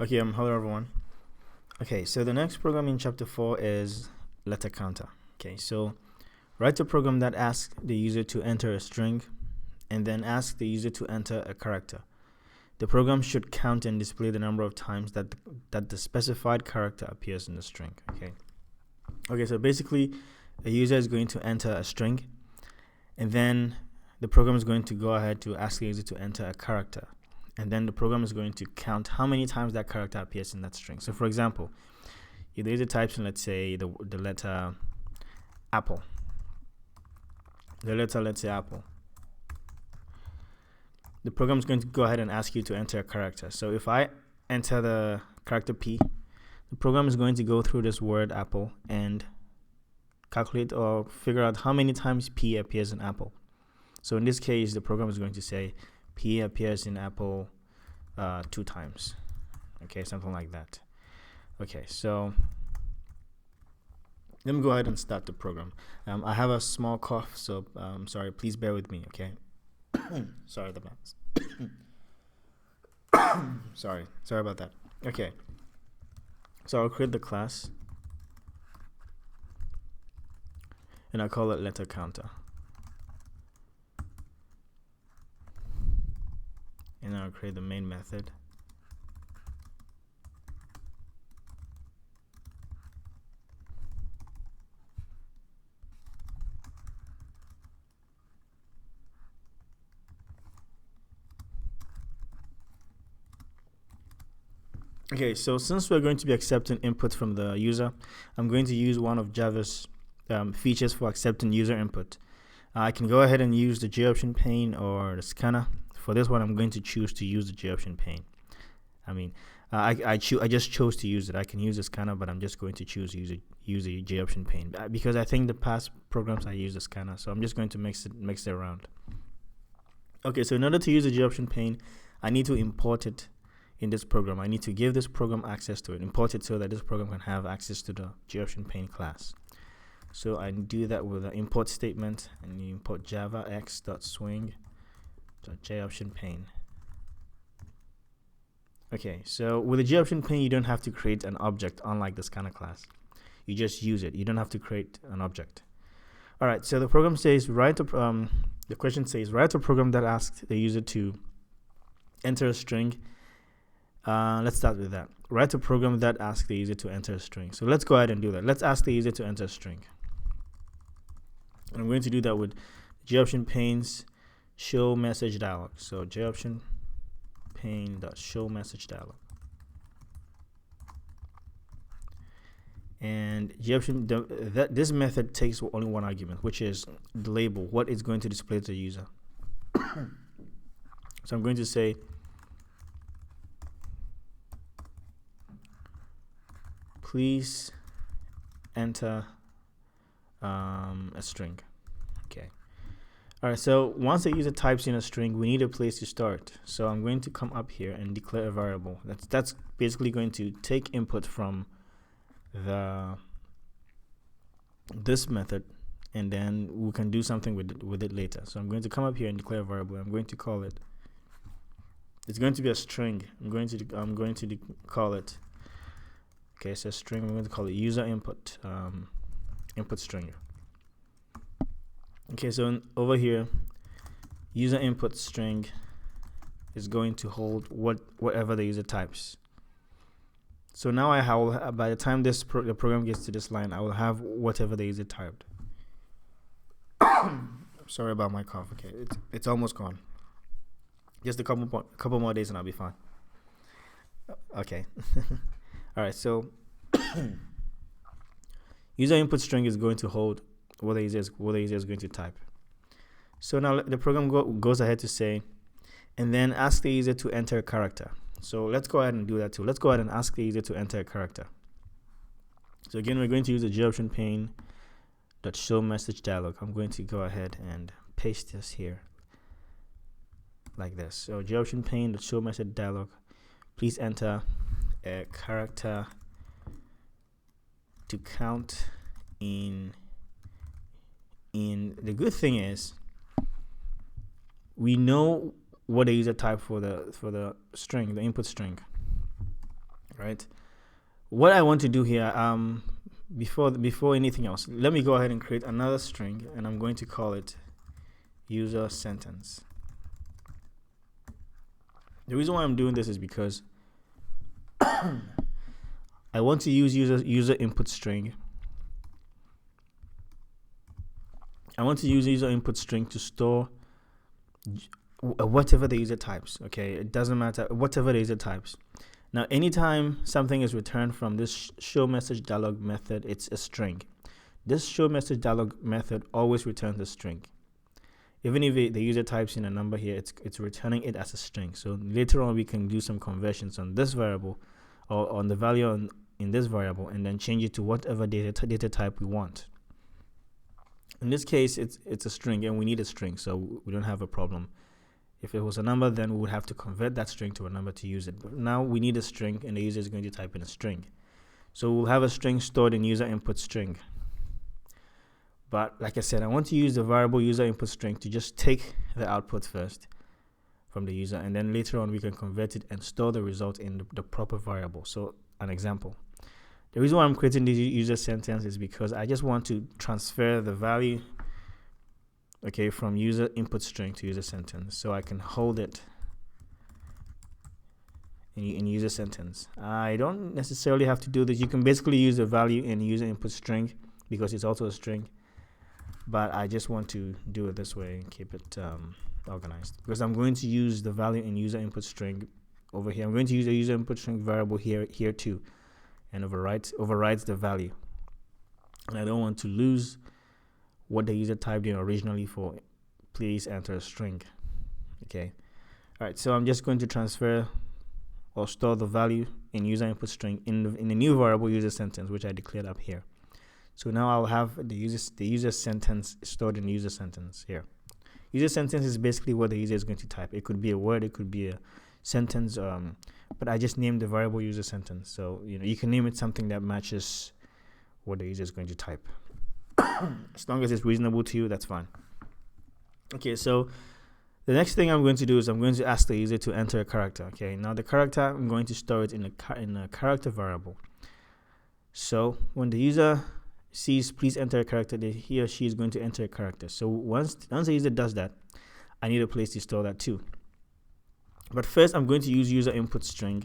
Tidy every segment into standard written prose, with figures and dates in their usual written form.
Okay, hello everyone. Okay, so the next program in chapter 4 is letter counter. Okay, so write a program that asks the user to enter a string and then asks the user to enter a character. The program should count and display the number of times that the specified character appears in the string. Okay, so basically a user is going to enter a string and then the program is going to go ahead to ask the user to enter a character. And then the program is going to count how many times that character appears in that string. So for example, if the user types in, let's say, the letter apple, let's say apple, the program is going to go ahead and ask you to enter a character. So if I enter the character P, the program is going to go through this word apple and calculate or figure out how many times P appears in apple. So in this case, the program is going to say P appears in apple 2 times. Okay, something like that. Okay, so let me go ahead and start the program. I have a small cough, so sorry, please bear with me, okay? Sorry about that. Sorry about that. Okay, so I'll create the class and I'll call it letter counter. And I'll create the main method. Okay, so since we're going to be accepting input from the user, I'm going to use one of Java's features for accepting user input. I can go ahead and use the J-option pane or the scanner. For this one, I'm going to choose to use the J-option pane. I just chose to use it. I can use the scanner, but I'm just going to choose to use the J-option pane because I think the past programs I use the scanner, so I'm just going to mix it around. Okay, so in order to use the J-option pane, I need to import it in this program. I need to give this program access to it, import it so that this program can have access to the J-option pane class. So I do that with an import statement, and you import java x.swing.J-option pane. Okay, so with the J-option pane, you don't have to create an object unlike the scanner class. You just use it. You don't have to create an object. All right, so the program says the question says write a program that asks the user to enter a string. Let's start with that. Write a program that asks the user to enter a string. So let's go ahead and do that. Let's ask the user to enter a string. And I'm going to do that with J-option pane's show message dialog. So J-option pane.show message dialog. And J-option this method takes only one argument, which is the label, what it's going to display to the user. So I'm going to say please enter a string. Okay. All right, so once the user types in a string, we need a place to start. So I'm going to come up here and declare a variable. That's basically going to take input from this method, and then we can do something with it later. So I'm going to come up here and declare a variable. I'm going to call it. It's going to be a string. I'm going to call it. Okay, so string. I'm going to call it user input input string. Okay, so over here, user input string is going to hold whatever the user types. So now I have, by the time the program gets to this line, I will have whatever the user typed. Sorry about my cough. Okay, it's almost gone. Just a couple more days and I'll be fine. Okay. All right. So user input string is going to hold what the user is going to type. So now the program goes ahead to say, and then ask the user to enter a character. So let's go ahead and do that too. Let's go ahead and ask the user to enter a character. So again, we're going to use the J-option pane.show message dialog. I'm going to go ahead and paste this here like this. So J-option pane.show message dialog. Please enter a character to count in. The good thing is we know what the user type for the string, the input string. right? What I want to do here, before anything else, let me go ahead and create another string, and I'm going to call it user sentence. The reason why I'm doing this is because I want to use user input string. I want to use user input string to store whatever the user types. Okay, it doesn't matter, whatever the user types. Now, anytime something is returned from this show message dialog method, it's a string. This show message dialog method always returns a string. Even if the user types in a number here, it's returning it as a string. So later on, we can do some conversions on this variable or on the value in this variable, and then change it to whatever data type we want. In this case, it's a string, and we need a string, so we don't have a problem. If it was a number, then we would have to convert that string to a number to use it. But now we need a string, and the user is going to type in a string. So we'll have a string stored in user input string. But like I said, I want to use the variable user input string to just take the output first from the user, and then later on we can convert it and store the result in the proper variable. So an example. The reason why I'm creating this user sentence is because I just want to transfer the value, okay, from user input string to user sentence. So I can hold it in user sentence. I don't necessarily have to do this. You can basically use the value in user input string because it's also a string. But I just want to do it this way and keep it organized, because I'm going to use the value in user input string over here. I'm going to use a user input string variable here too, and overrides the value. And I don't want to lose what the user typed in originally for please enter a string. Okay. All right. So I'm just going to transfer or store the value in user input string in the new variable user sentence, which I declared up here. So now I'll have the user sentence stored in user sentence here. User sentence is basically what the user is going to type. It could be a word, it could be a sentence, but I just named the variable user sentence. So you can name it something that matches what the user is going to type. As long as it's reasonable to you, that's fine. Okay, so the next thing I'm going to do is I'm going to ask the user to enter a character. Okay, now the character, I'm going to store it in a character variable. So when the user sees please enter a character, he or she is going to enter a character. So once the user does that, I need a place to store that too. But first, I'm going to use user input string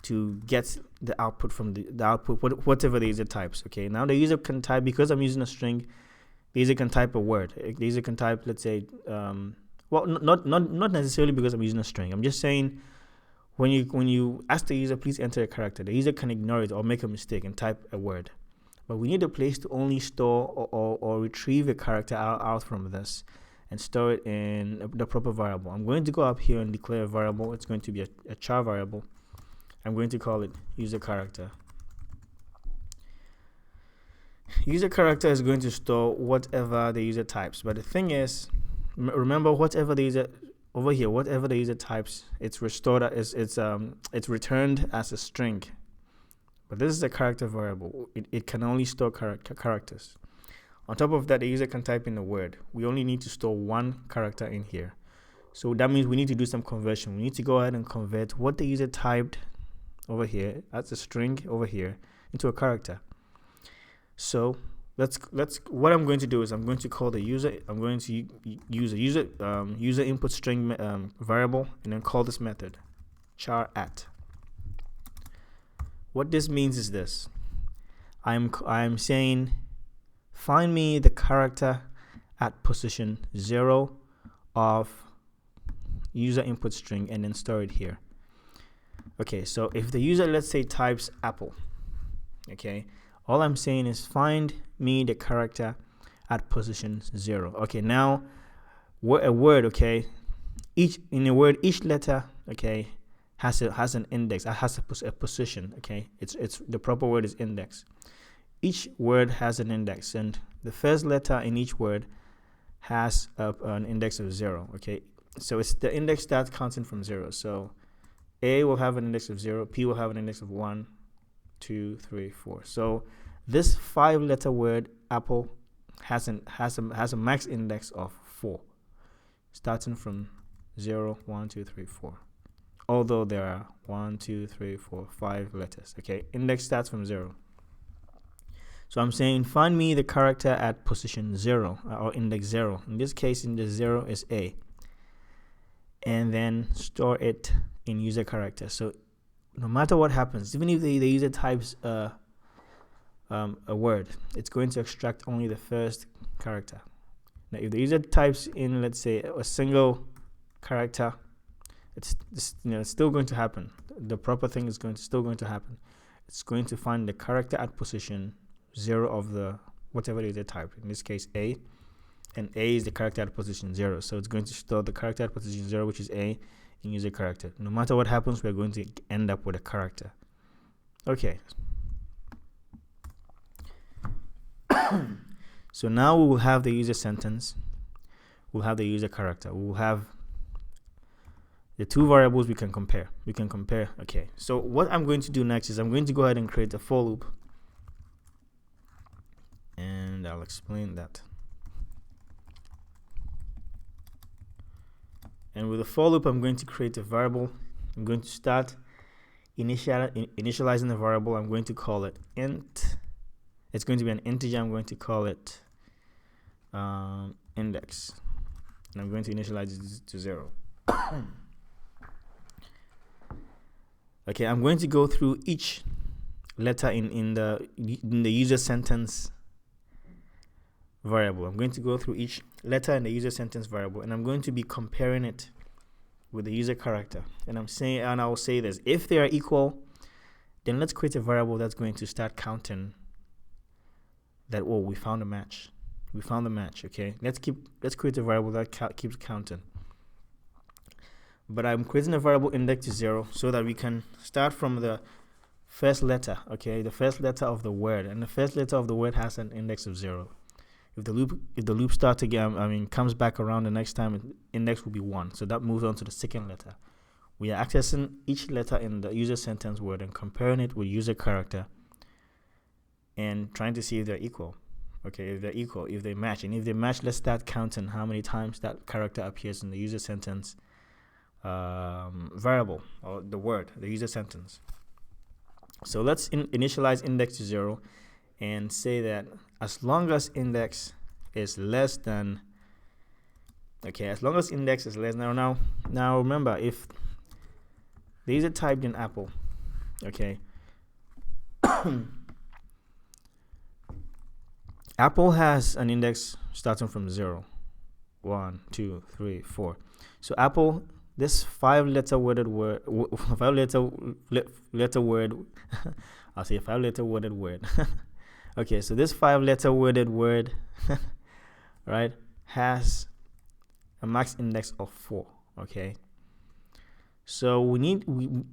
to get the output from the output, whatever the user types. Okay, now the user can type, because I'm using a string, the user can type a word. The user can type, let's say, well, not necessarily because I'm using a string. I'm just saying when you ask the user please enter a character, the user can ignore it or make a mistake and type a word. But we need a place to only store or retrieve a character out from this and store it in the proper variable. I'm going to go up here and declare a variable. It's going to be a char variable. I'm going to call it user character. User character is going to store whatever the user types. But the thing is, remember, whatever the user types, it's restored as it's returned as a string. But this is a character variable. It can only store characters. On top of that, the user can type in a word. We only need to store one character in here. So that means we need to do some conversion. We need to go ahead and convert what the user typed over here as a string over here into a character. So what I'm going to do is I'm going to call the user. I'm going to use a user input string variable, and then call this method char at. What this means is this: I'm saying find me the character at position 0 of user input string and then store it here. Okay, so if the user, let's say, types apple, okay, all I'm saying is find me the character at position 0. Okay, now a word, okay, each letter, okay, has an index, has a position. Okay, it's the proper word is index. Each word has an index, and the first letter in each word has an index of 0. Okay, so it's the index starts counting from 0. So A will have an index of 0, P will have an index of 1, 2, 3, 4. So this 5-letter word apple has a max index of 4, starting from 0, 1, 2, 3, 4. although there are 1, 2, 3, 4, 5 letters. Okay, index starts from 0. So I'm saying find me the character at position 0 or index 0. In this case, index 0 is A. And then store it in user character. So no matter what happens, even if the user types a word, it's going to extract only the first character. Now, if the user types in, let's say, a single character, it's still going to happen. The proper thing is still going to happen. It's going to find the character at position 0 of the whatever the user typed. In this case, A, and A is the character at position 0. So it's going to store the character at position 0, which is A, in user character. No matter what happens, we're going to end up with a character. Okay. So now we will have the user sentence. We'll have the user character. We will have the two variables we can compare. Okay. So what I'm going to do next is I'm going to go ahead and create a for loop. And I'll explain that. And with the for loop, I'm going to create a variable. I'm going to start initializing the variable. I'm going to call it int. It's going to be an integer. I'm going to call it index. And I'm going to initialize it to 0. Okay, I'm going to go through each letter in the user sentence variable. I'm going to go through each letter in the user sentence variable, and I'm going to be comparing it with the user character. And I will say this: if they are equal, then let's create a variable that's going to start counting that, oh, we found a match. We found the match. Okay, let's create a variable that keeps counting. But I'm creating a variable index to 0 so that we can start from the first letter. Okay, the first letter of the word, and the first letter of the word has an index of 0. If the loop starts again, comes back around the next time, index will be 1. So that moves on to the second letter. We are accessing each letter in the user sentence word and comparing it with user character and trying to see if they're equal. Okay, if they're equal, if they match. And if they match, let's start counting how many times that character appears in the user sentence variable, or the word, the user sentence. So let's initialize index to 0 and say that as long as index is less than, as long as index is less, now remember, if the user typed in Apple, okay, Apple has an index starting from 0, 1, 2, 3, 4. So Apple, this 5-letter worded word, 5-letter word, I'll say 5-letter worded word. Okay, so this 5-letter worded word, right, has a max index of 4. Okay, so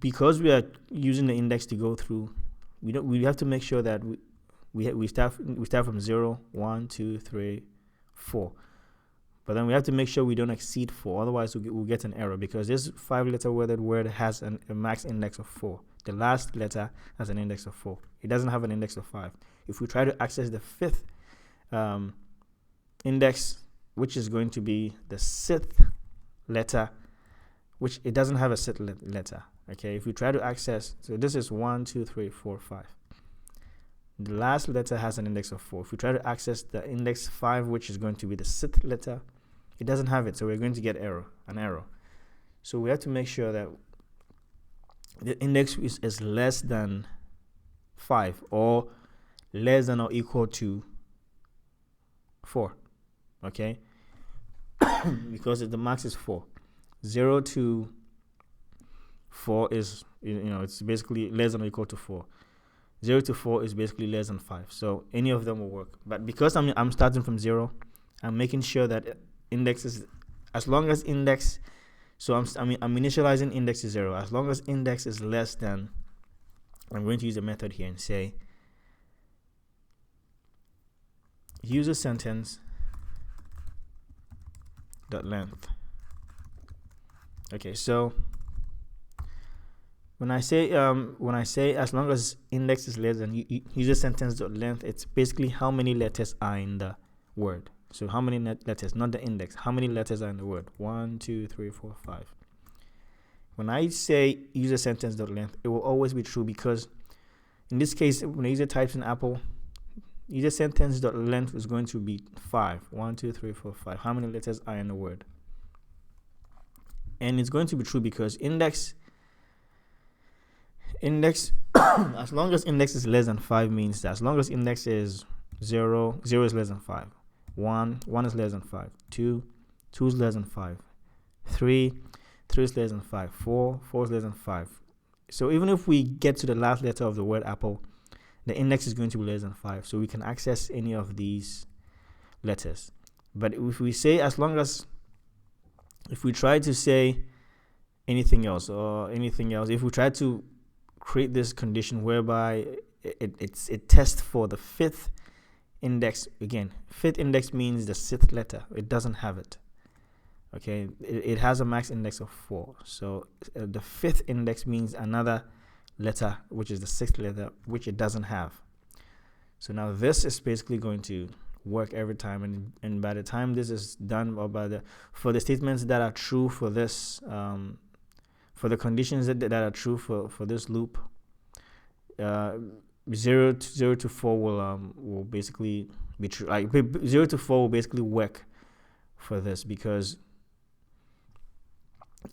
because we are using the index to go through, we have to make sure that we start from 0, 1, 2, 3, 4. But then we have to make sure we don't exceed 4. Otherwise, we'll get an error, because this 5-letter worded word has a max index of 4. The last letter has an index of 4. It doesn't have an index of 5. If we try to access the 5th index, which is going to be the 6th letter, which it doesn't have a 6th letter. Okay, if we try to access, so this is 1, 2, 3, 4, 5. The last letter has an index of 4. If we try to access the index 5, which is going to be the 6th letter, it doesn't have it, so we're going to get an error. So we have to make sure that the index is less than 5, or less than or equal to 4. Okay, because the max is 4. 0 to 4 is, it's basically less than or equal to 4. 0 to 4 is basically less than 5. So any of them will work. But because I'm starting from 0, I'm making sure that index is, as long as index, so I'm initializing index to 0. As long as index is less than, I'm going to use a method here and say user sentence dot length. Okay, so when I say as long as index is less than user sentence dot length, it's basically how many letters are in the word. So how many letters, not the index, how many letters are in the word? 1, 2, 3, 4, 5. when I say user sentence.length, it will always be true, because in this case, when the user types in Apple, user sentence.length is going to be 5. 1, 2, 3, 4, 5. How many letters are in the word? And it's going to be true because index as long as index is less than 5 means that as long as index is 0 is less than 5, 1 is less than 5, 2 is less than 5, 3 is less than 5, 4 is less than 5. So even if we get to the last letter of the word apple, the index is going to be less than 5, so we can access any of these letters. But if we say if we try to say anything else, if we try to create this condition whereby it tests for the 5th index, again, 5th index means the 6th letter. It doesn't have it. Okay, it has a max index of 4. So the 5th index means another letter, which is the 6th letter, which it doesn't have. So now this is basically going to work every time, and by the time this is done, or for the statements that are true for this, for the conditions that are true for this loop, 0 to 4 will basically be true. Like 0 to 4 will basically work for this, because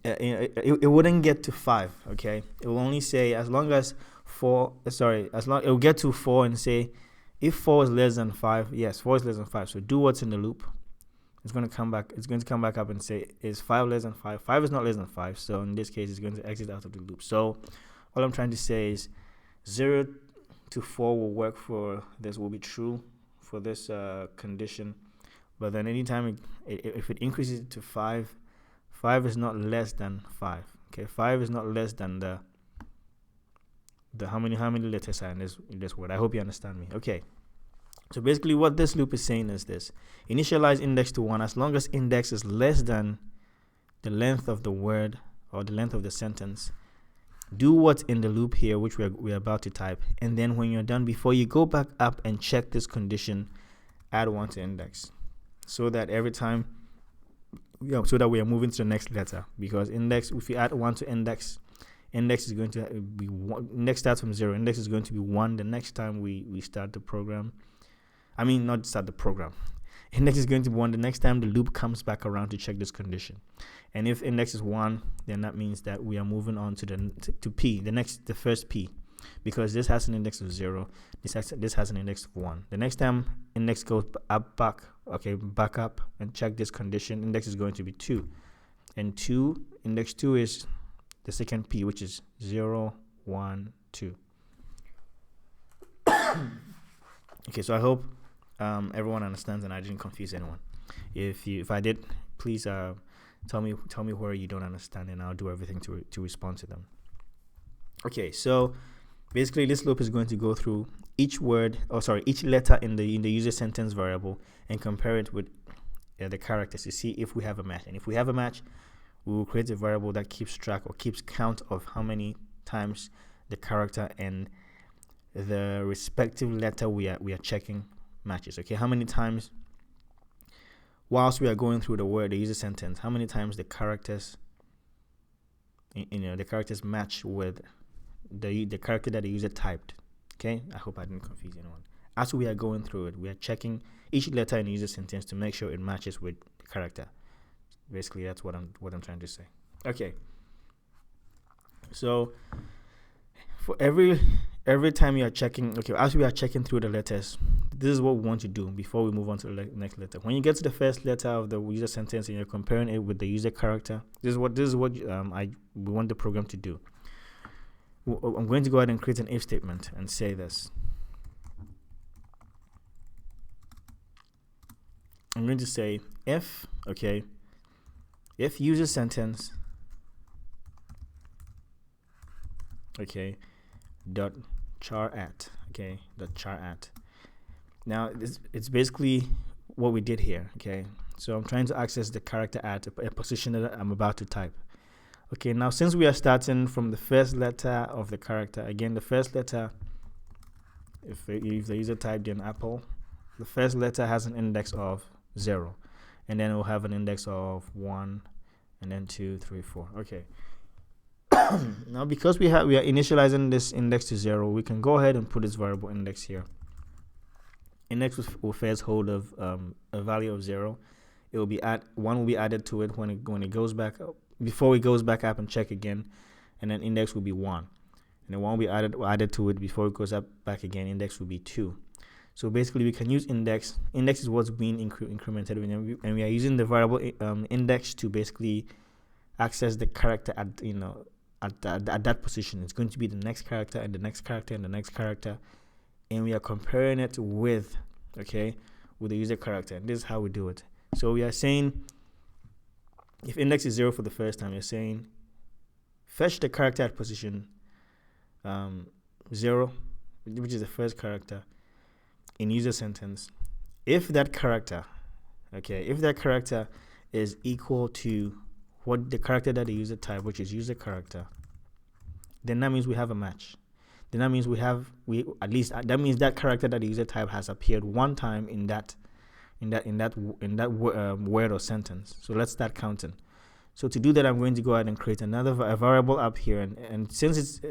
it wouldn't get to 5. Okay, it will only say as long as it will get to 4 and say if 4 is less than 5. Yes, 4 is less than 5. So do what's in the loop. It's going to come back up and say, is 5 less than 5? 5 is not less than 5. So in this case, it's going to exit out of the loop. So all I'm trying to say is 0 to 4 will work for this, will be true for this condition. But then anytime if it increases to 5 is not less than 5. Okay, 5 is not less than the how many letters are in this word. I hope you understand me. Okay. So basically what this loop is saying is this: initialize index to 1 as long as index is less than the length of the word or the length of the sentence. Do what's in the loop here, which we're about to type, and then when you're done, before you go back up and check this condition, add 1 to index, so that every time, so that we are moving to the next letter. Because index, if you add 1 to index is going to be 1. Index starts from 0. Index is going to be 1 the next time we start the program. I mean, not start the program. Index is going to be 1 the next time the loop comes back around to check this condition. And if index is 1, then that means that we are moving on to P, the first P, because this has an index of 0. This has an index of 1. The next time index goes back up and check this condition, index is going to be 2. And index 2 is the second P, which is 0, 1, 2. Okay, so I hope everyone understands and I didn't confuse anyone. If I did, please tell me where you don't understand, and I'll do everything to respond to them. Okay, so basically this loop is going to go through each letter in the user sentence variable and compare it with the characters to see if we have a match. And if we have a match, we will create a variable that keeps track or keeps count of how many times the character and the respective letter we are checking matches. Okay, how many times whilst we are going through the user sentence, how many times the characters match with the character that the user typed. Okay, I hope I didn't confuse anyone. As we are going through it, we are checking each letter in the user sentence to make sure it matches with the character. Basically, that's what I'm trying to say. Okay, so for every time you are checking, as we are checking through the letters, this is what we want to do before we move on to the next letter. When you get to the first letter of the user sentence and you're comparing it with the user character, this is what we want the program to do. I'm going to go ahead and create an if statement and say this. I'm going to say if user sentence dot char at dot char at. Now it's basically what we did here. Okay, so I'm trying to access the character at a position that I'm about to type. Okay, now since we are starting from the first letter of the character, again the first letter, if the user typed in apple, the first letter has an index of 0, and then it will have an index of 1, and then 2, 3, 4. Okay, Now, because we are initializing this index to 0, we can go ahead and put this variable index here. Index will first hold of a value of 0. It will be 1 will be added to it when it goes back up, before it goes back up and check again, and then index will be 1. And then 1 will be added to it before it goes up back again. Index will be 2. So basically, we can use index. Index is what's being incremented, and we are using the variable index to basically access the character at at that position. It's going to be the next character and the next character and the next character, and we are comparing it with the user character. And this is how we do it. So we are saying, if index is 0 for the first time, you're saying fetch the character at position 0, which is the first character in user sentence. If that character is equal to what the character that the user type, which is user character, then that means we have a match. Then that means that means that character that the user type has appeared one time in that word or sentence. So let's start counting. So to do that, I'm going to go ahead and create another variable up here, and since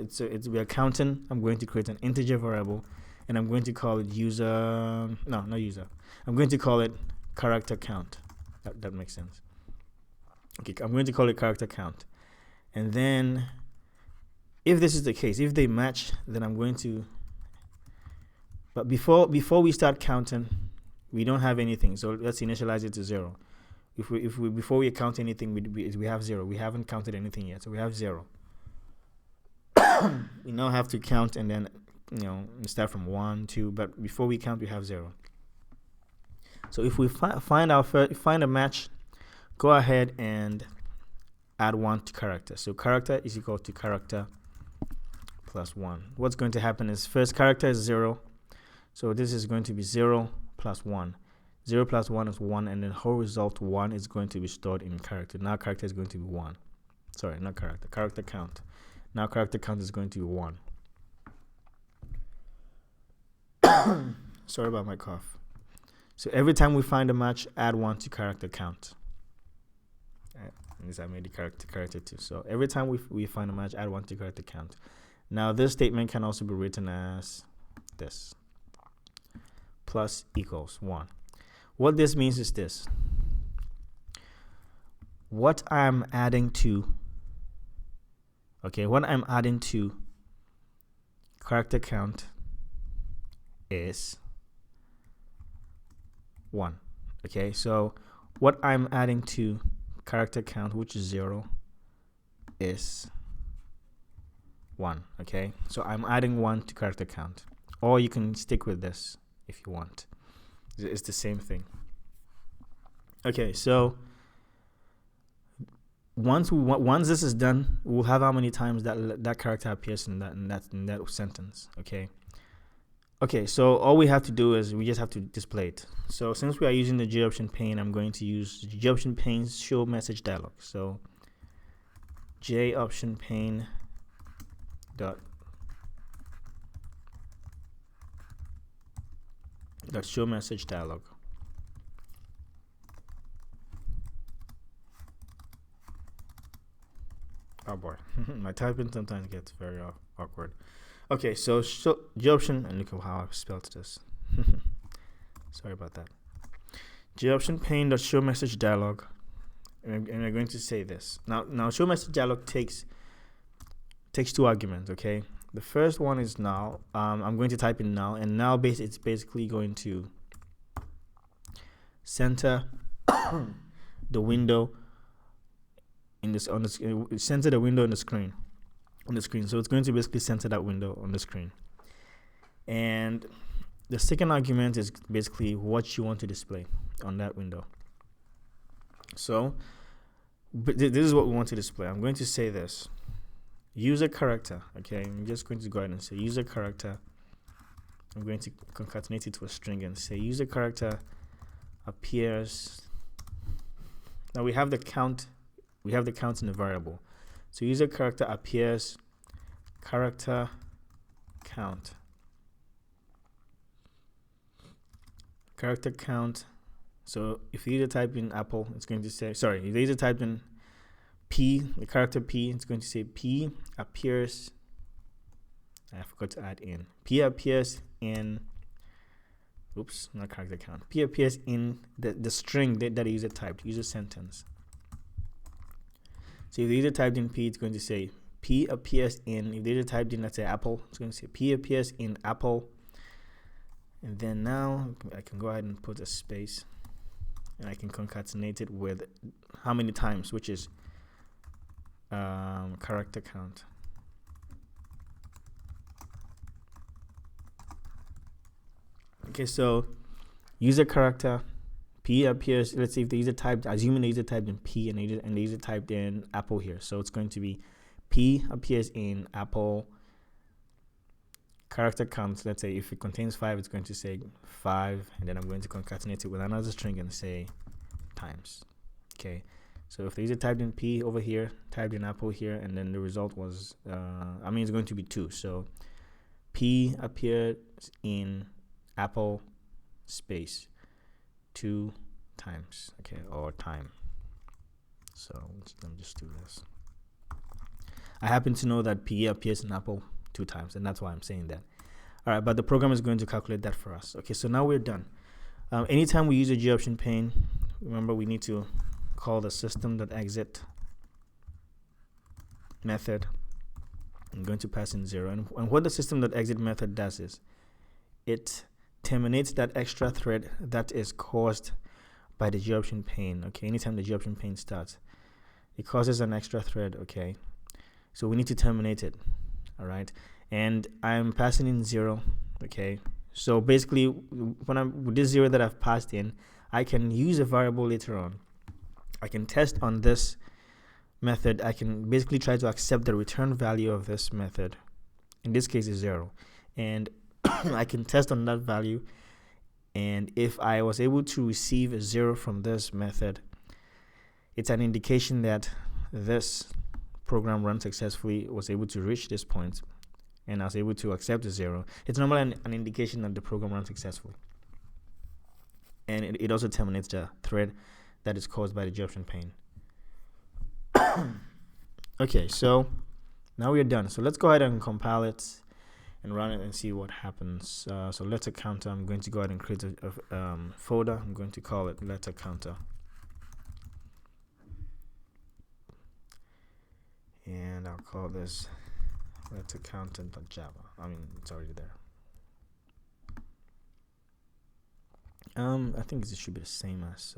we are counting, I'm going to create an integer variable, and I'm going to call it I'm going to call it character count. That makes sense. Okay, I'm going to call it character count, and then if this is the case, if they match, then I'm going to. But before we start counting, we don't have anything, so let's initialize it to 0. Before we count anything, we have 0. We haven't counted anything yet, so we have 0. We now have to count, and then start from 1, 2. But before we count, we have 0. So if we find a match, go ahead and add 1 to character. So character is equal to character plus 1. What's going to happen is first character is 0, so this is going to be 0 plus 1. 0 plus 1 is 1, and then whole result 1 is going to be stored in character. Now character is going to be 1. Sorry, not character. Character count. Now character count is going to be 1. Sorry about my cough. So every time we find a match, add 1 to character count. I made the character 2. So every time we find a match, add 1 to character count. Now this statement can also be written as this: plus equals 1. What this means is this: what I'm adding to character count is 1. Okay, so what I'm adding to character count, which is 0, is 1. Okay, so I'm adding 1 to character count, or you can stick with this if you want. It's the same thing. Okay, so once this is done, we'll have how many times that character appears in that sentence. Okay, so all we have to do is we just have to display it. So since we are using the JOption pane, I'm going to use the JOption pane's show message dialog. So JOption pane dot show message dialog. Oh boy, my typing sometimes gets very awkward. Okay, so JOption, and look at how I've spelled this. Sorry about that. JOption pane dot show message dialog, and we're going to say this. Now show message dialog takes 2 arguments. Okay, the first one is null. I'm going to type in null, and null it's basically going to center the window center the window on the screen. So it's going to basically center that window on the screen. And the second argument is basically what you want to display on that window. So this is what we want to display. I'm going to say this: user character. Okay, I'm just going to go ahead and say user character. I'm going to concatenate it to a string and say user character appears. Now we have the count. We have the count in the variable. So user character appears character count. Character count. So if the user type in Apple, it's going to say, sorry, if the user type in P, the character P, it's going to say P appears, I forgot to add in, P appears in, oops, not character count, P appears in the string that the user typed, user sentence. So if the user typed in P, it's going to say P appears in, if the user typed in, let's say Apple, it's going to say P appears in Apple. And then now I can go ahead and put a space, and I can concatenate it with how many times, which is character count. Okay, so user character P appears, let's say if the user typed, assuming the user typed in P and the user typed in Apple here, so it's going to be P appears in Apple, character count, let's say if it contains 5, it's going to say 5, and then I'm going to concatenate it with another string and say times. Okay, so if the user typed in P over here, typed in Apple here, and then the result was it's going to be 2, so P appeared in Apple space 2 times, okay, or time. So let me just do this. I happen to know that P appears in Apple 2 times, and that's why I'm saying that. All right, but the program is going to calculate that for us. Okay, so now we're done. Anytime we use a G option pane, remember we need to call the system.exit method. I'm going to pass in 0, and what the system.exit method does is it terminates that extra thread that is caused by the G option pane. Okay, anytime the G option pane starts, it causes an extra thread. Okay, so we need to terminate it. All right, and I'm passing in 0. Okay, so basically when I'm with this 0 that I've passed in, I can use a variable later on. I can test on this method. I can basically try to accept the return value of this method. In this case is 0, and I can test on that value, and if I was able to receive a 0 from this method, it's an indication that this program run successfully, was able to reach this point, and I was able to accept the 0. It's normally an indication that the program ran successfully, and it also terminates the thread that is caused by the G option pane. Okay, so now we're done. So let's go ahead and compile it and run it and see what happens. So letter counter, I'm going to go ahead and create a folder. I'm going to call it letter counter, and I'll call this letter counter.java. It's already there. I think it should be the same as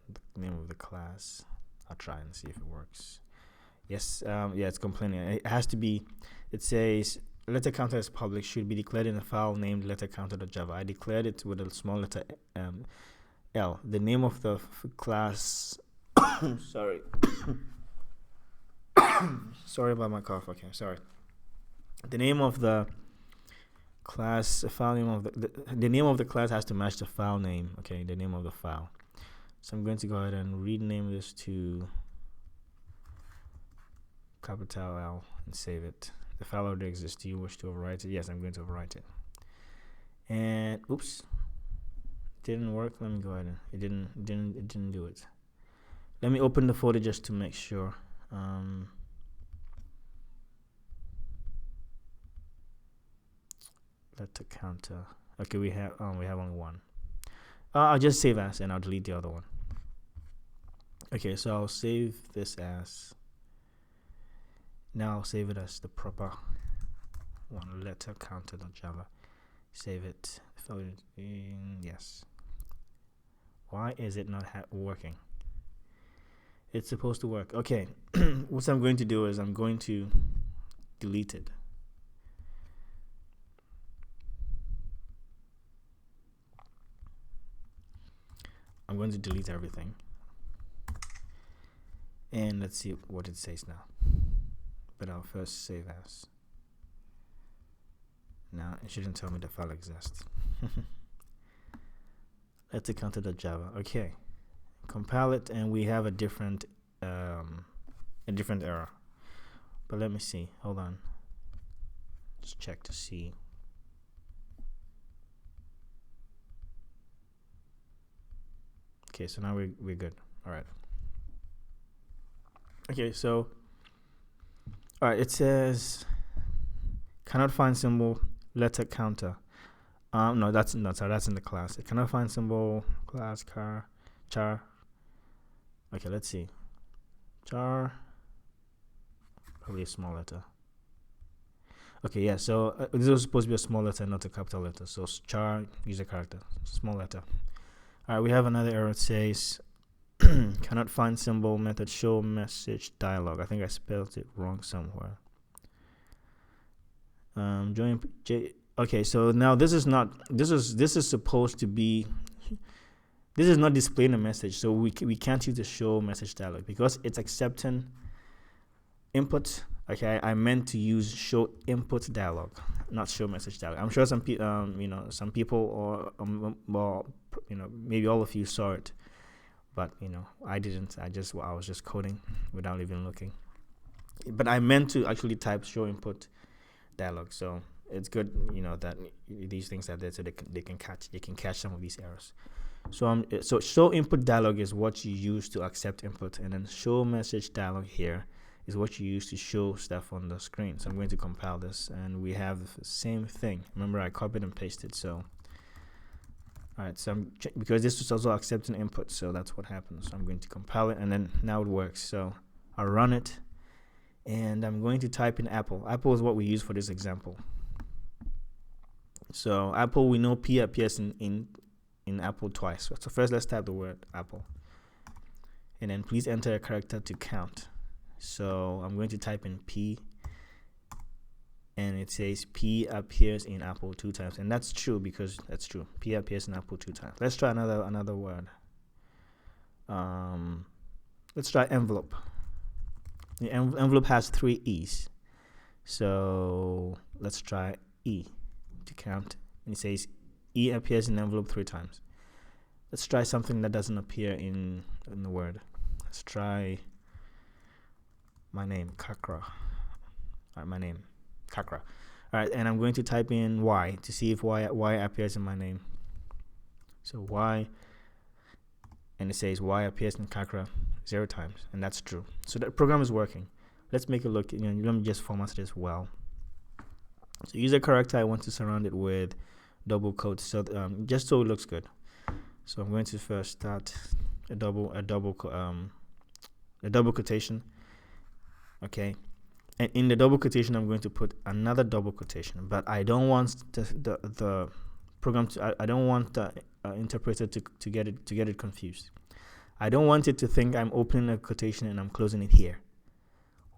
the name of the class. I'll try and see if it works. Yes, yeah, it's complaining. It has to be, it says letter counter is public, should be declared in a file named lettercounter.java. I declared it with a small letter L. The name of the class sorry. Sorry about my cough. Okay, sorry. The name of the class, file name of the name of the class has to match the file name. Okay, the name of the file. So I'm going to go ahead and rename this to capital L and save it. The file already exists. Do you wish to overwrite it? Yes, I'm going to overwrite it. And oops, didn't work. Let me go ahead and it didn't do it. Let me open the folder just to make sure. Letter counter. Okay, we have only one. I'll just save as, and I'll delete the other one. Okay, so I'll save this as. Now I'll save it as the proper one, letter counter.java. Save it. Yes. Why is it not working? It's supposed to work. Okay. What I'm going to do is I'm going to delete it. I'm going to delete everything. And let's see what it says now. But I'll first save as. Now it shouldn't tell me the file exists. Let's counter.java. Okay. Compile it, and we have a different error. But let me see. Hold on. Just check to see. Okay, so now we're good. All right. Okay, so all right, it says cannot find symbol letter counter. No, that's not sorry, that's in the class. It cannot find symbol class char. Okay, let's see. Char, probably a small letter. Okay, yeah. So this was supposed to be a small letter, not a capital letter. So char user character, small letter. All right, we have another error. It says cannot find symbol method show message dialog. I think I spelled it wrong somewhere. Join okay, so now this is supposed to be, this is not displaying a message, so we can't use the show message dialog because it's accepting input. Okay, I meant to use show input dialog, not show message dialog. I'm sure some people or well, maybe all of you saw it, but I didn't. I was just coding without even looking. But I meant to actually type show input dialog, so it's good that these things are there so they can catch some of these errors. So show input dialog is what you use to accept input, and then show message dialog here is what you use to show stuff on the screen. So I'm going to compile this, and we have the same thing. Remember, I copied and pasted. So all right, so because this was also accepting input, so that's what happens. So I'm going to compile it, and then now it works. So I'll run it, and I'm going to type in Apple. Apple is what we use for this example. So Apple, we know P appears in Apple twice. So first, let's type the word Apple, and then please enter a character to count. So I'm going to type in P, and it says P appears in Apple 2 times, and that's true because that's true. P appears in Apple 2 times. Let's try another word. Let's try envelope. The envelope has 3 E's, so let's try E to count. And it says E appears in envelope 3 times. Let's try something that doesn't appear in the word. Let's try my name, Kakra. All right, my name, Kakra. All right, and I'm going to type in Y to see if Y appears in my name. So Y, and it says Y appears in Kakra 0 times, and that's true. So that program is working. Let's make a look. Let me just format this well. So user character, I want to surround it with double quotes, so just so it looks good. So I'm going to first start a double quotation. Okay, and in the double quotation, I'm going to put another double quotation, but I don't want the program to. I don't want the interpreter to get it confused. I don't want it to think I'm opening a quotation and I'm closing it here.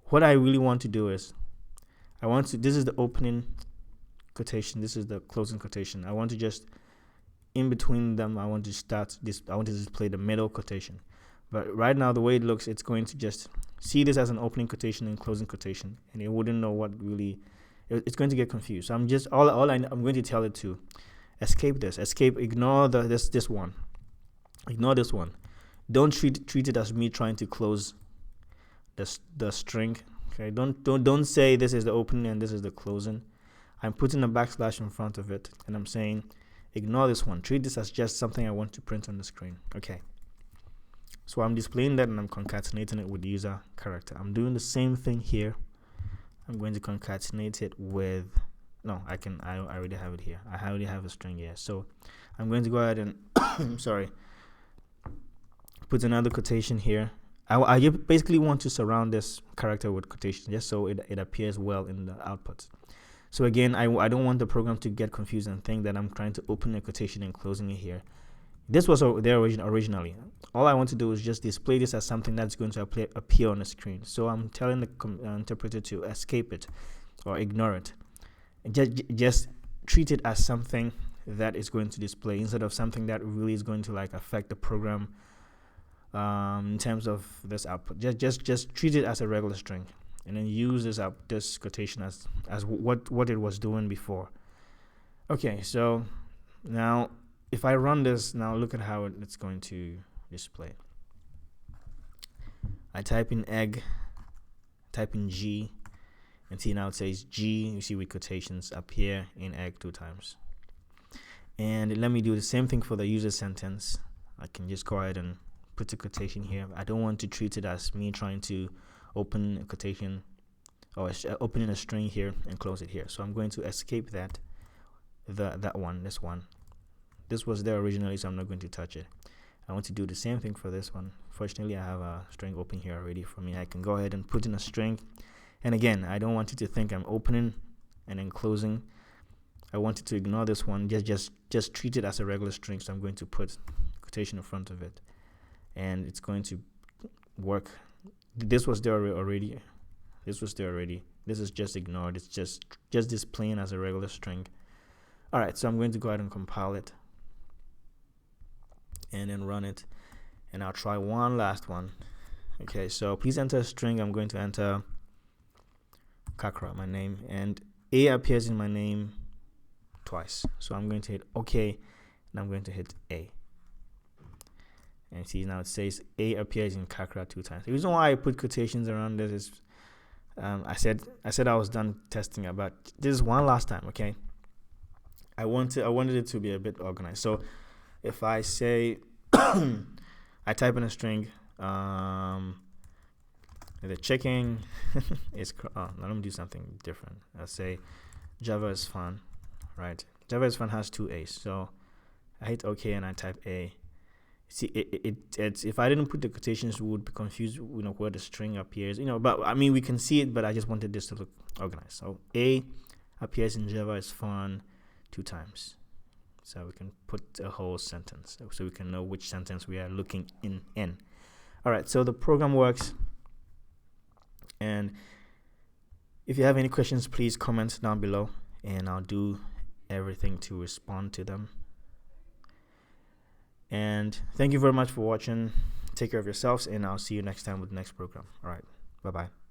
What I really want to do is, this is the opening quotation, this is the closing quotation. I want to just, in between them, I want to display the middle quotation. But right now, the way it looks, it's going to just see this as an opening quotation and closing quotation, and it wouldn't know what really, it's going to get confused. So I'm going to tell it to escape this, ignore this one. Ignore this one. Don't treat it as me trying to close the string. Okay, don't say this is the opening and this is the closing. I'm putting a backslash in front of it, and I'm saying ignore this one. Treat this as just something I want to print on the screen. Okay. So I'm displaying that, and I'm concatenating it with the user character. I'm doing the same thing here. I'm going to concatenate it with, no, I already have it here. I already have a string here. So I'm going to go ahead and sorry, put another quotation here. I basically want to surround this character with quotation just so it appears well in the output. So again, I don't want the program to get confused and think that I'm trying to open a quotation and closing it here. This was there originally. All I want to do is just display this as something that's going to appear on the screen. So I'm telling the interpreter to escape it or ignore it. Just treat it as something that is going to display instead of something that really is going to affect the program in terms of this output. Just treat it as a regular string, and then use this quotation as what it was doing before. Okay, so now if I run this, now look at how it's going to display. I type in egg, type in G, and see now it says G, you see with quotations, appear in egg 2 times. And let me do the same thing for the user sentence. I can just go ahead and put a quotation here. I don't want to treat it as me trying to open a quotation or opening a string here and close it here. So I'm going to escape that. This one. This was there originally, so I'm not going to touch it. I want to do the same thing for this one. Fortunately, I have a string open here already for me. I can go ahead and put in a string. And again, I don't want you to think I'm opening and then closing. I want you to ignore this one. Just treat it as a regular string. So I'm going to put quotation in front of it, and it's going to work. This was there already. This was there already. This is just ignored. It's just displaying as a regular string. All right, so I'm going to go ahead and compile it and then run it, and I'll try one last one. Okay, so please enter a string. I'm going to enter Kakra, my name, and A appears in my name twice. So I'm going to hit OK, and I'm going to hit A. And see, now it says A appears in Kakra 2 times. The reason why I put quotations around this is I said I was done testing it, but this is one last time. Okay, I wanted it to be a bit organized. So if I say I type in a string, the chicken is let me do something different. I'll say Java is fun, right? Java is fun has 2 A's. So I hit OK and I type A. See, it's if I didn't put the quotations, we would be confused, where the string appears, but I mean, we can see it, but I just wanted this to look organized. So A appears in Java is fun 2 times. So we can put a whole sentence so we can know which sentence we are looking in. All right, so the program works. And if you have any questions, please comment down below, and I'll do everything to respond to them. And thank you very much for watching. Take care of yourselves, and I'll see you next time with the next program. All right, bye-bye.